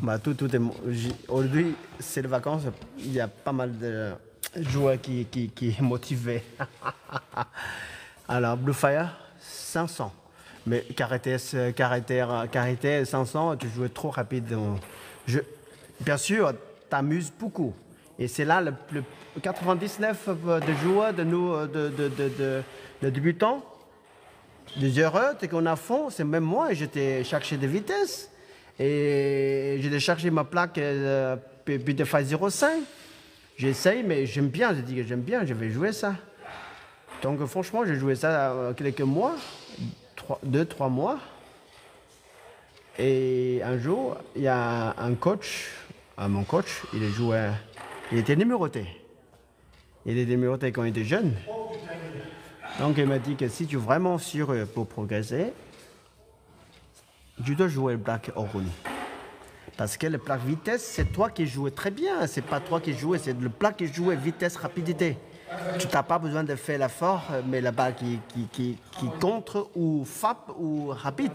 Bah, tout est. Aujourd'hui, c'est les vacances. Il y a pas mal de joueurs qui est motivé. Alors, Blue Fire, 500. Mais Caractère 500, tu jouais trop rapide. Bien sûr, t'amuses beaucoup. Et c'est là le 99 de joueurs de nous, de débutants, des erreurs qu'on a fait, c'est même moi, j'étais cherché de vitesse. Et j'ai cherché ma plaque Butterfly 05. J'essaye, mais j'aime bien, j'ai dit que j'aime bien, je vais jouer ça. Donc franchement, j'ai joué ça quelques mois, 2-3 mois. Et un jour, il y a un coach, mon coach, il était numéroté. Il était numéroté quand il était jeune. Donc il m'a dit que si tu es vraiment sûr pour progresser, tu dois jouer le plaque Orun. Parce que le plaque vitesse, c'est toi qui joues très bien. C'est pas toi qui joues, c'est le plaque qui joue vitesse, rapidité. Tu n'as pas besoin de faire l'effort, mais la balle qui contre ou frappe ou rapide.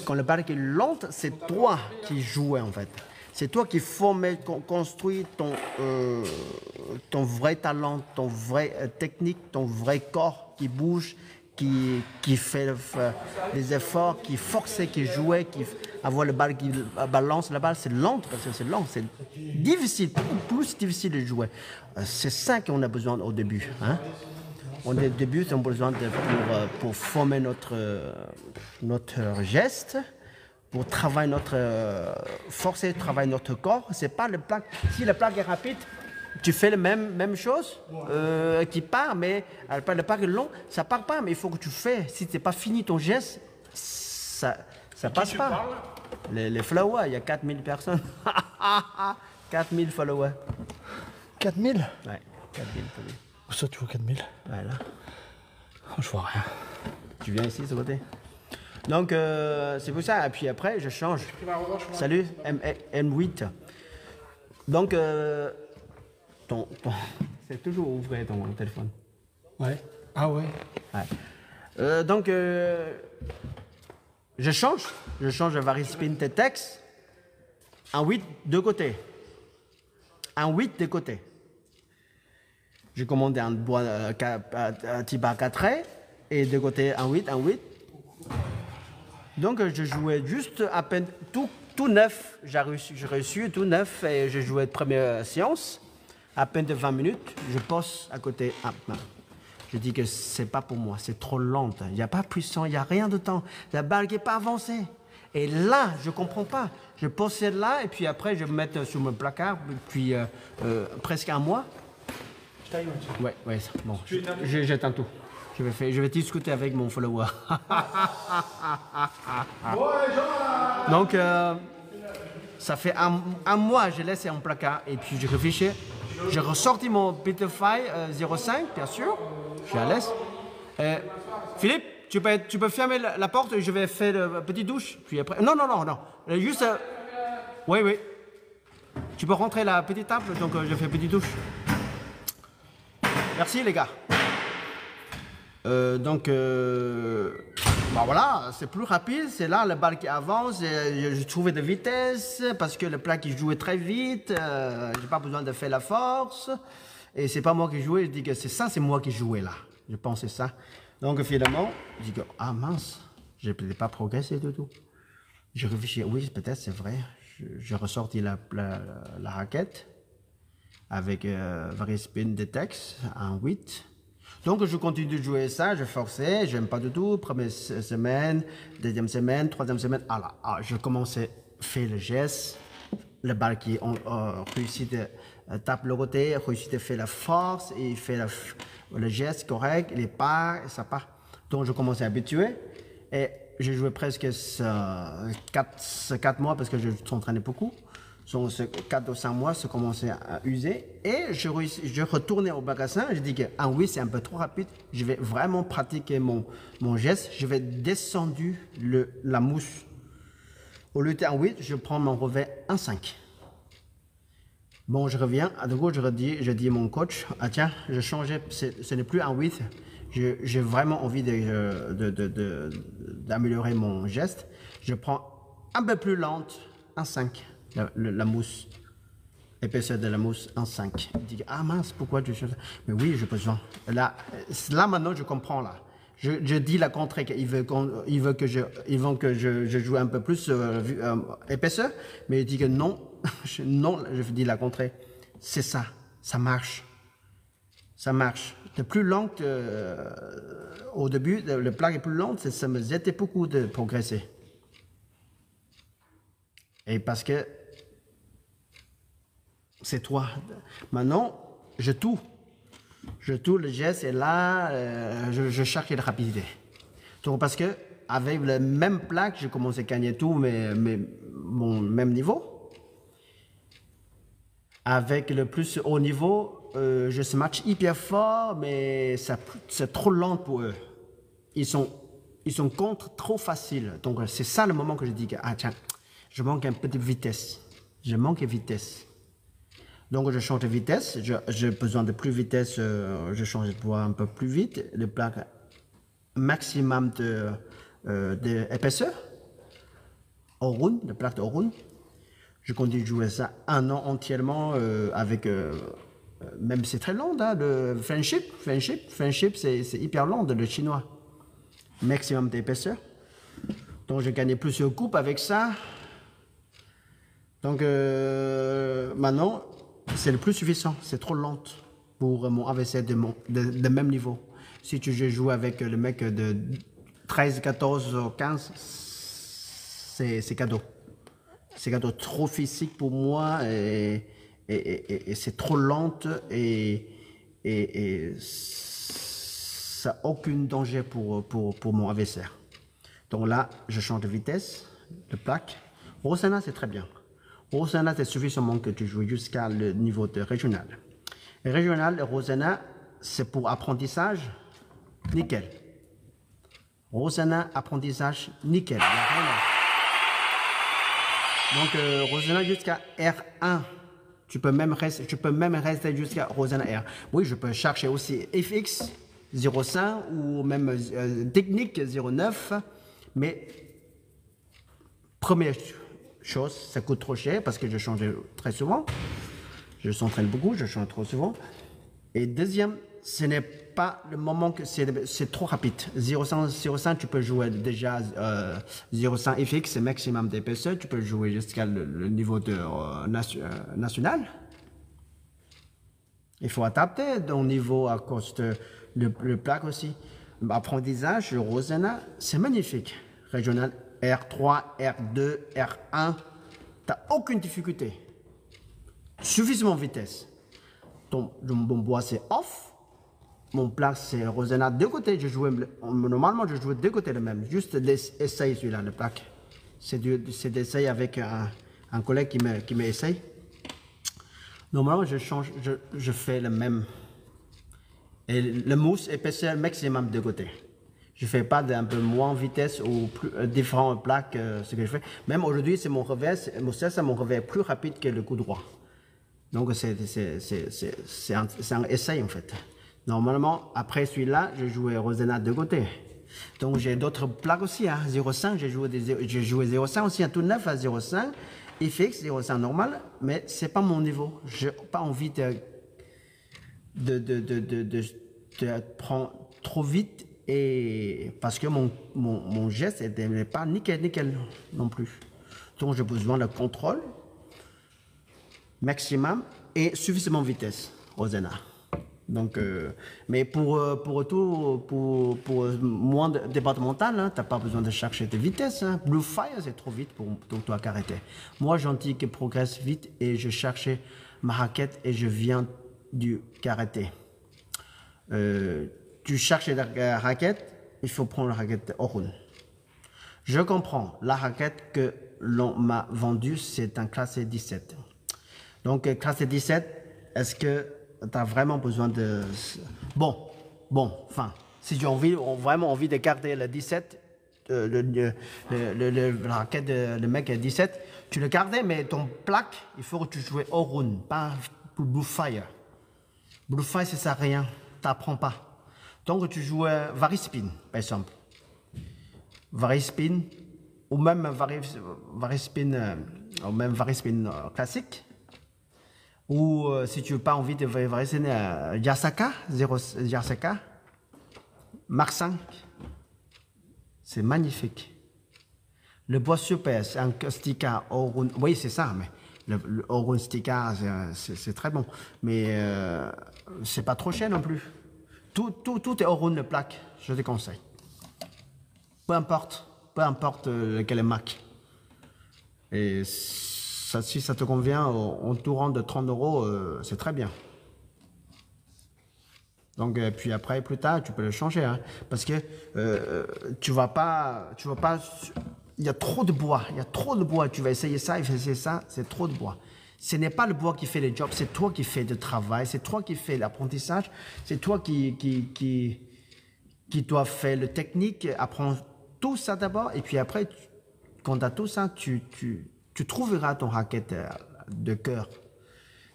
Quand la balle est lente, c'est toi qui joues en fait. C'est toi qui construis ton vrai talent, ton vrai technique, ton vrai corps qui bouge, qui fait des efforts, qui force, qui joue, qui avoir le balle qui balance la balle. C'est lent parce que c'est lent, c'est difficile, beaucoup plus difficile de jouer. C'est ça qu'on a besoin au début. Hein? Au début, on a besoin pour former notre geste, pour travailler forcer travailler notre corps. C'est pas le plaque. Si le plaque est rapide, tu fais la même chose qui part, mais le plaque est long, ça part pas. Mais il faut que tu fais. Si tu n'as pas fini ton geste, ça passe pas. Les followers, il y a 4000 personnes. 4000 followers. 4000? Ouais, 4000 followers. Où ça, tu vois 4000? Ouais, là. Oh, je vois rien. Tu viens ici, de ce côté. Donc, c'est pour ça. Et puis après, je change. Salut, M8. Donc, c'est toujours ouvert ton téléphone. Ouais. Ah ouais. Ouais. Donc, je change le Varispin T-Tex en 8 de côté. En 8 de côté. J'ai commandé un bois Tiba 4 et de côté en 8. Donc, je jouais juste à peine tout neuf. J'ai reçu tout neuf et je jouais de première séance. À peine de 20 minutes, je pose à côté. Je dis que c'est pas pour moi, c'est trop lent. Il n'y a pas puissant, il n'y a rien de temps. La balle n'est pas avancée. Et là, je ne comprends pas. Je pose celle-là et puis après, je me mets sur mon placard, puis presque un mois. Ouais, bon. J'attends tout. Je vais discuter avec mon follower. Donc, ça fait un mois, je laisse en placard et puis je réfléchis. J'ai ressorti mon Butterfly 05, bien sûr. Je la laisse. Philippe, tu peux fermer la porte et je vais faire la petite douche. Puis après. Non. Juste. Oui. Tu peux rentrer la petite table, donc je fais petite douche. Merci les gars. Voilà, c'est plus rapide, c'est là le balle qui avance, je trouvais de vitesse parce que le plat qui jouait très vite, j'ai pas besoin de faire la force et c'est pas moi qui jouais, je dis que c'est moi qui jouais là, je pensais ça. Donc finalement, je dis que mince, je n'ai pas progressé du tout. Je réfléchis, oui peut-être c'est vrai, je ressortis la raquette avec Varispin Detex en 8. Donc je continue de jouer ça, je forçais, j'aime pas du tout. Première semaine, deuxième semaine, troisième semaine, je commençais à faire le geste, le balle qui réussit de taper le côté, réussit de faire la force, et il fait le geste correct, il part, et ça part. Donc je commençais à habituer, et j'ai joué presque 4 mois parce que je s'entraînais beaucoup. Sur ces 4 ou 5 mois, ça commençait à user. Et je retournais au magasin. Je dis que oui, c'est un peu trop rapide. Je vais vraiment pratiquer mon geste. Je vais descendre la mousse. Au lieu de 8, je prends mon revers 1,5. Bon, je reviens. À nouveau, je dis à mon coach, tiens, je changeais. Ce n'est plus 8. J'ai vraiment envie d'améliorer mon geste. Je prends un peu plus lente, 1,5. la mousse, l'épaisseur de la mousse en 5. Il dit, ah mince, pourquoi tu changes? Mais oui, j'ai besoin. Là maintenant, je comprends là. Je dis la contrée qu'il veut, que je joue un peu plus épaisseur, mais il dit que non, non, je dis la contrée. C'est ça, ça marche. Ça marche. De plus lent au début, le plat est plus lent, ça me aidait beaucoup de progresser. Et parce que c'est toi. Maintenant, je tourne. Le geste est là, je cherche la rapidité. Donc, parce que avec le même plat, j'ai commencé à gagner tout, mon même niveau. Avec le plus haut niveau, je se match hyper fort, mais c'est trop lent pour eux. Ils sont contre trop faciles. Donc, c'est ça le moment que je dis que, ah tiens, je manque un peu de vitesse. Je manque de vitesse. Donc, je change de vitesse. J'ai besoin de plus de vitesse. Je change de poids un peu plus vite. Le plat maximum d'épaisseur. Au round, le plat au round. Je continue de jouer ça un an entièrement avec... même c'est très long, hein, le friendship. Friendship, c'est hyper long, le chinois. Maximum d'épaisseur. Donc, j'ai gagné plusieurs coupes avec ça. Donc, maintenant... c'est le plus suffisant, c'est trop lent pour mon adversaire de même niveau. Si tu joues avec le mec de 13, 14, 15, c'est cadeau. C'est cadeau trop physique pour moi et c'est trop lent et ça n'a aucun danger pour mon adversaire. Donc là, je change de vitesse, de plaque. Rosanna, c'est très bien. Rosanna, c'est suffisamment que tu joues jusqu'à le niveau de régional. Et régional, Rosanna, c'est pour apprentissage, nickel. Rosanna, apprentissage, nickel. Donc, Rosanna jusqu'à R1. Tu peux même rester jusqu'à Rosanna R. Oui, je peux chercher aussi FX 0,5 ou même technique 0,9. Mais, première chose, ça coûte trop cher parce que je change très souvent. Je s'entraîne beaucoup, je change trop souvent. Et deuxième, ce n'est pas le moment que c'est trop rapide. 0,5, tu peux jouer déjà 0,5 FX, c'est maximum d'épaisseur. Tu peux jouer jusqu'à le niveau de national. Il faut adapter ton niveau à cause de le plaque aussi. Apprentissage, Rosanna, c'est magnifique. Régional R3, R2, R1, tu n'as aucune difficulté. Suffisamment de vitesse. Mon bois c'est off. Mon plat c'est Rosanna deux côtés. Normalement je jouais deux côtés le même. Juste l'essai celui-là, le plaque. C'est d'essai avec un collègue qui m'essaye. Normalement je change, je fais le même. Et le mousse épaisseur maximum de côté. Je ne fais pas d'un peu moins vitesse ou plus, différents plaques, ce que je fais. Même aujourd'hui, c'est mon revers, c'est mon revers plus rapide que le coup droit. Donc, c'est un essai, en fait. Normalement, après celui-là, je jouais Rosanna de côté. Donc, j'ai d'autres plaques aussi, hein. 0,5, j'ai joué 0,5 aussi, un tout neuf à 0,5. FX, 0,5 normal, mais ce n'est pas mon niveau. Je n'ai pas envie de prendre trop vite. Et parce que mon geste n'est pas nickel non plus. Donc j'ai besoin de contrôle maximum et suffisamment de vitesse, Rosanna. Donc, mais pour moins départemental, hein, tu n'as pas besoin de chercher de vitesse. Hein. Blue Fire, c'est trop vite pour toi karaté. Moi, gentil qui progresse vite et je cherchais ma raquette et je viens du karaté. Tu cherches la raquette, il faut prendre la raquette Orun. Je comprends, la raquette que l'on m'a vendue, c'est un classé 17. Donc, classé 17, est-ce que tu as vraiment besoin de... Bon, enfin, si tu as vraiment envie de garder le 17, la raquette de le mec 17, tu le gardais, mais ton plaque, il faut que tu joues Orun, pas Blue Fire. Blue Fire, ça ne sert à rien, tu n'apprends pas. Donc, tu joues Varispin, par exemple. Varispin, ou même varispin, ou même varispin classique. Ou si tu n'as pas envie de varispin Yasaka, 0 Yasaka, Mark 5, c'est magnifique. Le bois super, c'est un Stika Orun. Oui, c'est ça, mais le Orun Stika, c'est très bon. Mais c'est pas trop cher non plus. Tout est Orun de plaque, je te conseille. Peu importe quelle marque. Et ça, si ça te convient, en tourant de 30 €, c'est très bien. Donc, puis après, plus tard, tu peux le changer, hein, parce que tu vas pas, il y a trop de bois, tu vas essayer ça, c'est trop de bois. Ce n'est pas le bois qui fait le job, c'est toi qui fais le travail, c'est toi qui fais l'apprentissage, c'est toi qui dois faire le technique, apprendre tout ça d'abord, et puis après, quand tu as tout ça, tu trouveras ton racket de cœur.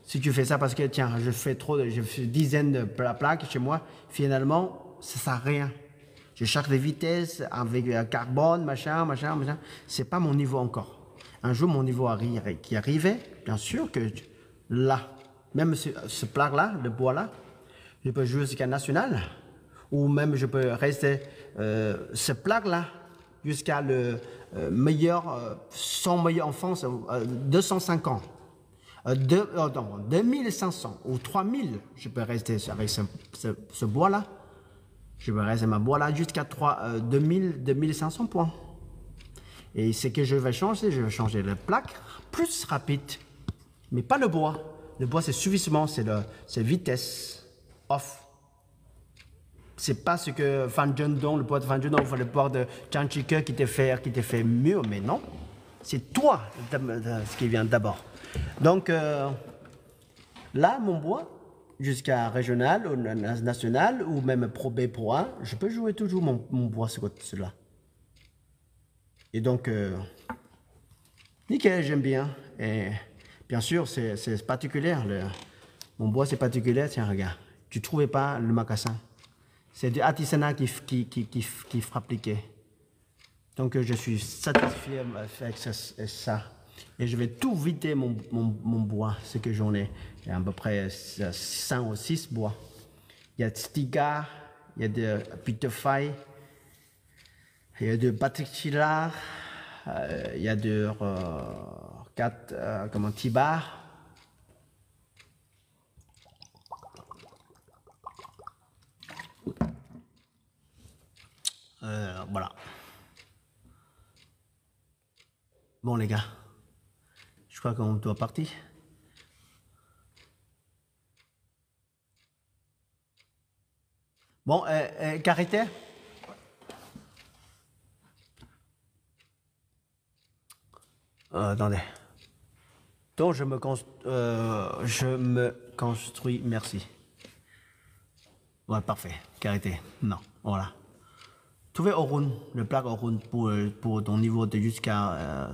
Si tu fais ça parce que, tiens, je fais dizaines de plaques chez moi, finalement, ça ne sert à rien. Je cherche les vitesses avec carbone, machin. C'est pas mon niveau encore. Un jour, mon niveau qui arrivait, bien sûr que là, même ce plaque-là, le bois-là, je peux jouer jusqu'à national, ou même je peux rester ce plaque-là jusqu'à le son meilleur enfance, 205 ans. 2500 ou 3000, je peux rester avec ce bois-là. Je peux rester ma bois-là jusqu'à 2500 points. Et ce que je vais changer la plaque plus rapide. Mais pas le bois. Le bois, c'est suffisamment, c'est vitesse off. C'est pas ce que Van Jundong, le bois de Van Jundong, le bois de Chanchike qui te fait mieux, mais non. C'est toi ce qui vient d'abord. Donc, là, mon bois, jusqu'à régional, ou national, ou même Pro B, Pro A, je peux jouer toujours mon bois, celui-là. Et donc, nickel, j'aime bien. Et bien sûr, c'est particulier. Mon bois, c'est particulier. Tiens, regarde. Tu ne trouvais pas le macassin. C'est du artisanat qui fabriqué. Donc, je suis satisfait avec ça. Et je vais tout vider mon bois, ce que j'en ai. Il y a à peu près 5 ou 6 bois. Il y a de Stiga, il y a de Butterfly, il y a de Patrick Chillard, il y a de Tibar. Voilà. Bon les gars, je crois qu'on doit partir. Bon, Carité. Attendez. Donc je me construis, merci. Ouais, parfait. Carité. Non, voilà. Trouvez Orun, le plaque Orun pour ton niveau de jusqu'à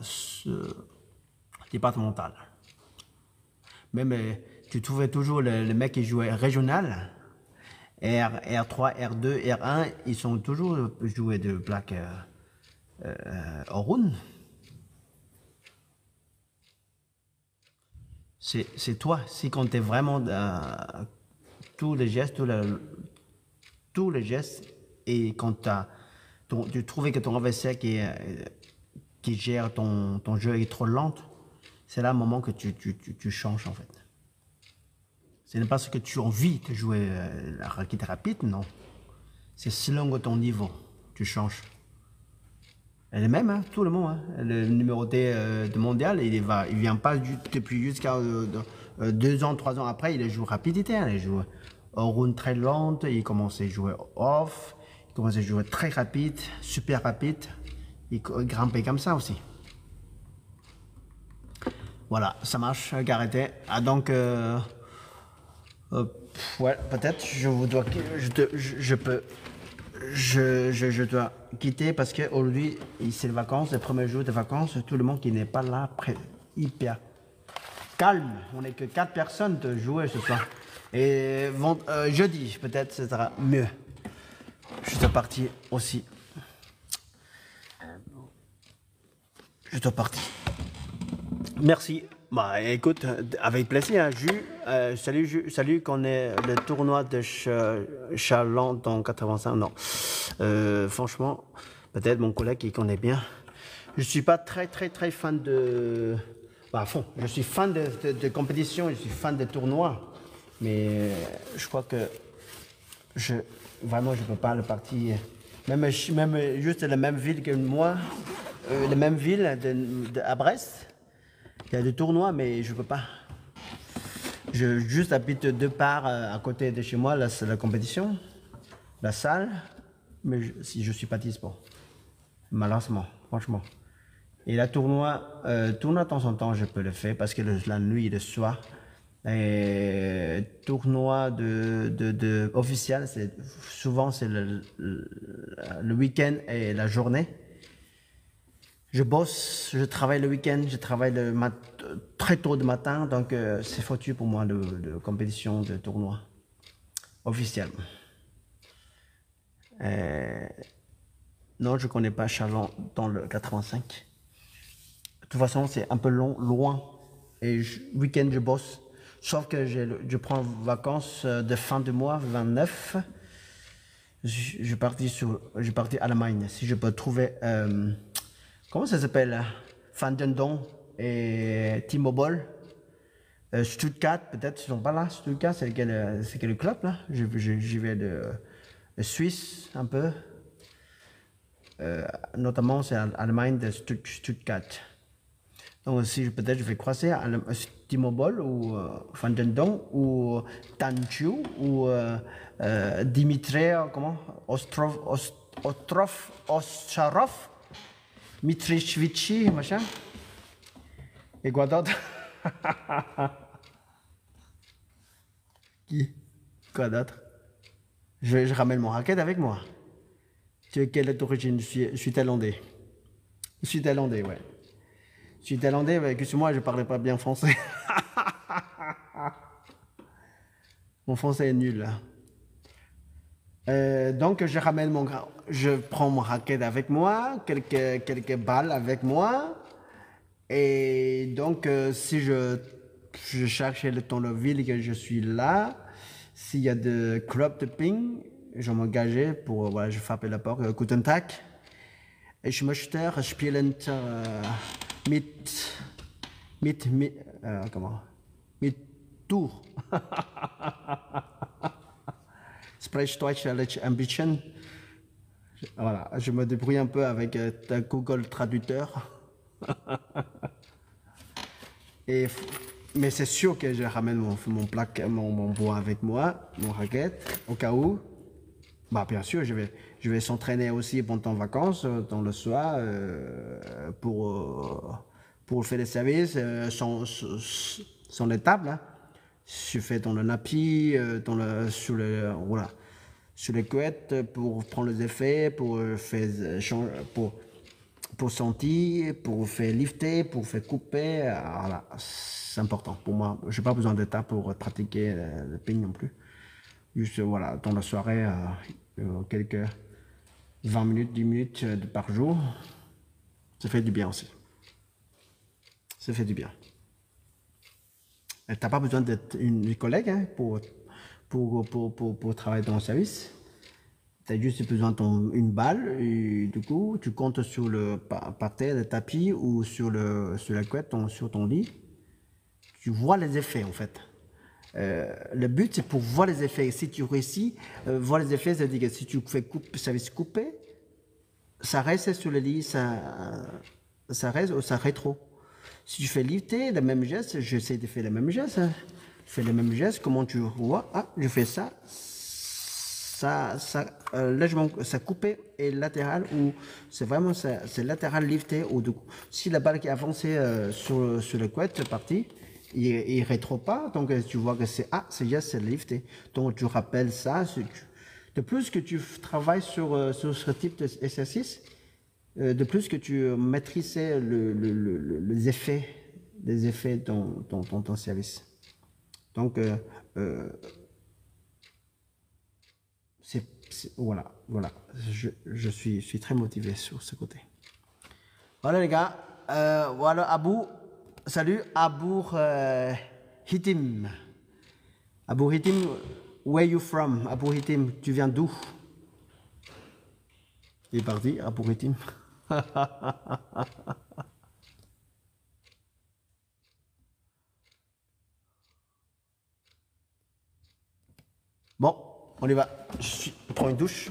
départemental. Même tu trouvais toujours le mec qui jouait régional, R3, R2, R1, ils sont toujours joués de plaque Orun. C'est toi, si comptait vraiment tous les gestes, et quand tu trouvais que ton adversaire qui gère ton jeu est trop lent, c'est là le moment que tu changes en fait. Ce n'est pas ce que tu as envie de jouer la raquette rapide, non. C'est selon ton niveau, tu changes. Elle est même, hein, tout le monde. Hein. Le numéroté de mondial, il vient pas depuis jusqu'à 2 ans, 3 ans après, il joue rapidité. Hein, il joue en round très lente, il commence à jouer off, il commence à jouer très rapide, super rapide. Il grimpait comme ça aussi. Voilà, ça marche, Carité. Ah donc, ouais, peut-être je dois quitter parce qu'aujourd'hui, c'est les vacances, le premier jour de vacances, tout le monde qui n'est pas là, hyper calme. On n'est que 4 personnes de jouer ce soir. Et jeudi, peut-être, ce sera mieux. Je suis parti aussi. je dois partir. Merci. Bah écoute, avec plaisir, hein, salut qu'on est le tournoi de Chaland en 85, non. Franchement, peut-être mon collègue qui connaît bien. Je suis pas très fan de... Bah à fond, je suis fan de compétition, je suis fan de tournois. Mais je crois que vraiment je peux pas le partir. Même juste la même ville que moi, la même ville à Brest. Il y a des tournois, mais je peux pas. Je juste habite deux parts à côté de chez moi, la compétition, la salle, mais si je suis pas dispo, malheureusement, franchement. Et la tournoi de temps en temps, je peux le faire parce que la nuit et le soir, et tournoi officiel, souvent c'est le week-end et la journée. Je bosse, je travaille le week-end, je travaille très tôt le matin, donc c'est foutu pour moi de compétition, de tournoi officiel. Non, je ne connais pas Chalon dans le 85. De toute façon, c'est un peu loin. Et week-end, je bosse. Sauf que je prends vacances de fin de mois, 29. Je partis à Allemagne. Si je peux trouver... comment ça s'appelle? Van den Don et T-Mobile. Stuttgart, peut-être, ils sont pas là. Stuttgart, c'est quel club là? J'y vais de Suisse un peu. Notamment, c'est Allemagne de Stuttgart. Donc, si peut-être je vais croiser T-Mobile ou Van den Don ou Tanchu ou Dimitri, comment? Ostcharov. Mitrichvici, machin. Et quoi d'autre? Qui? Quoi d'autre? Je ramène mon racket avec moi. Tu es quelle est d'origine? Je suis thaïlandais. Je suis thaïlandais, ouais. Je suis thaïlandais, mais excuse-moi, je ne parlais pas bien français. Mon français est nul, là. Donc, je prends mon racket avec moi, quelques balles avec moi. Et donc, si je cherche dans la ville que je suis là, s'il y a des clubs de ping, je m'engageais pour, voilà, je frappais la porte, Guten Tag. Ich möchte spielen comment? Mit Tour. Sprech Deutsch avec Ambition. Voilà, je me débrouille un peu avec Google Traducteur. Mais c'est sûr que je ramène mon bois avec moi, mon racket, au cas où. Bah, bien sûr, je vais s'entraîner aussi pendant les vacances, dans le soir, pour faire des services sans les tables. Hein. Je fais dans le nappi, voilà, sur les couettes pour prendre les effets, pour sentir, pour faire lifter, pour faire couper. Voilà, c'est important pour moi. Je n'ai pas besoin d'état pour pratiquer le ping non plus. Juste, voilà, dans la soirée, quelques 20 minutes, 10 minutes par jour, ça fait du bien aussi. Ça fait du bien. Tu n'as pas besoin d'être une collègue hein, pour travailler dans le service. Tu as juste besoin d'une balle et du coup, tu comptes sur par terre, le tapis ou sur la couette, sur ton lit. Tu vois les effets en fait. Le but, c'est pour voir les effets. Si tu réussis, voir les effets, ça veut dire que si tu fais service coupé, ça reste sur le lit, ça reste ou ça rétro. Si tu fais lifter, le même geste, j'essaie de faire le même geste. Hein. Je fais le même geste, comment tu vois? Ah, je fais ça. Légèrement, ça coupé et latéral, ou c'est vraiment c'est latéral lifté. Ou du coup, si la balle qui est avancée sur le couette, partie, il rétro pas, donc tu vois que c'est c'est lifté. Donc tu rappelles ça. De plus que tu travailles sur ce type d'exercice, de plus que tu maîtrises les effets dans ton service. Donc voilà. Je suis très motivé sur ce côté. Voilà les gars. voilà, Abou. Salut, Abour Hitim. Abour Hitim, where you from? Abour Hitim, tu viens d'où? Il est parti, Abour Hitim. Bon, on y va. Je prends une douche.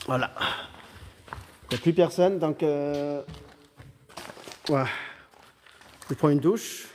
Voilà. Il n'y a plus personne, donc voilà. Je prends une douche.